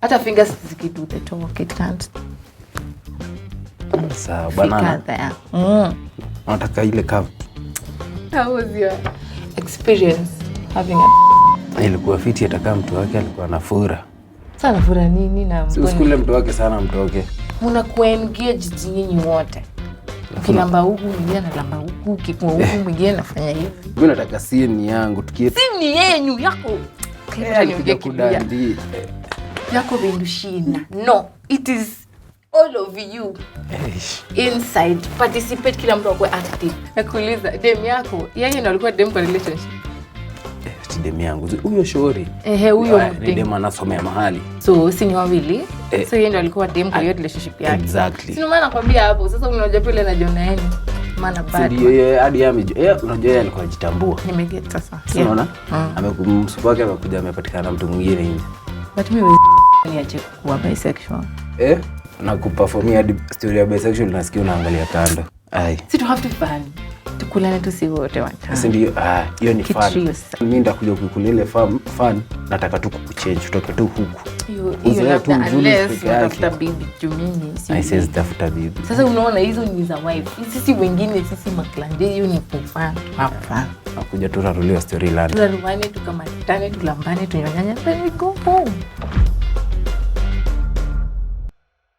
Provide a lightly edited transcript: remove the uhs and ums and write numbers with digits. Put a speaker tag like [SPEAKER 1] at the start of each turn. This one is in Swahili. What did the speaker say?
[SPEAKER 1] Hata fingers zikidu the talk it can't.
[SPEAKER 2] Sawa banana. Nataka ile curve.
[SPEAKER 1] How was your experience having a...
[SPEAKER 2] Ilikuwa fiti atakaa mtu wake alikuwa na fura.
[SPEAKER 1] Sana fura nini na
[SPEAKER 2] mbona? Usikule mtu wake sana mtoke.
[SPEAKER 1] Mnakuwa engaged nyinyi wote. Kilamba huku mwingine na lamba huku, kipua huku mwingine nafanya hivi.
[SPEAKER 2] Mimi nataka scene yangu tukie.
[SPEAKER 1] Scene yenyu yako.
[SPEAKER 2] Alikuja kudandi.
[SPEAKER 1] Yako bindushina. No, it is all of you. Inside participate, kila mtu akwe active. Nakuuliza dem yako yeye ndo alikuwa dem kwa relationship?
[SPEAKER 2] Dem yangu huyo shori.
[SPEAKER 1] Huyo
[SPEAKER 2] ni dem anasomea mahali.
[SPEAKER 1] So si ni wawili. So yeye ndo alikuwa dem kwa hiyo relationship yake.
[SPEAKER 2] Exactly.
[SPEAKER 1] Sio maana nakwambia hapo. Sasa unajua pale na Jona yenu. Maana bad.
[SPEAKER 2] Ndio yeye hadi unajua yeye alikuwa anajitambua.
[SPEAKER 1] Nimeget sasa.
[SPEAKER 2] Unaona? Amekumsupa wake amekuja amepatikana mtu mwingine nje.
[SPEAKER 1] But mimi niache kuwa bisexual.
[SPEAKER 2] Na kuperformia hadi story ya bisexual nasikia unaangalia kando.
[SPEAKER 1] Si to have to fun. Tukulane tu si wote watano.
[SPEAKER 2] Sasa ndio hiyo ni fun. Mimi ndakuja kukulele fun nataka tu kuchange utoke tu huku.
[SPEAKER 1] Hiyo labda unless unatafuta bibi jumini si.
[SPEAKER 2] I says tafuta bibi.
[SPEAKER 1] Sasa unaona hizo ni za wife. Sisi wengine sisi maklande hiyo ni for fun. Hapa.
[SPEAKER 2] Nakuja tu raruliwa storyline.
[SPEAKER 1] Tunaruane tukamatane tulambane tunyanyanya then we go home.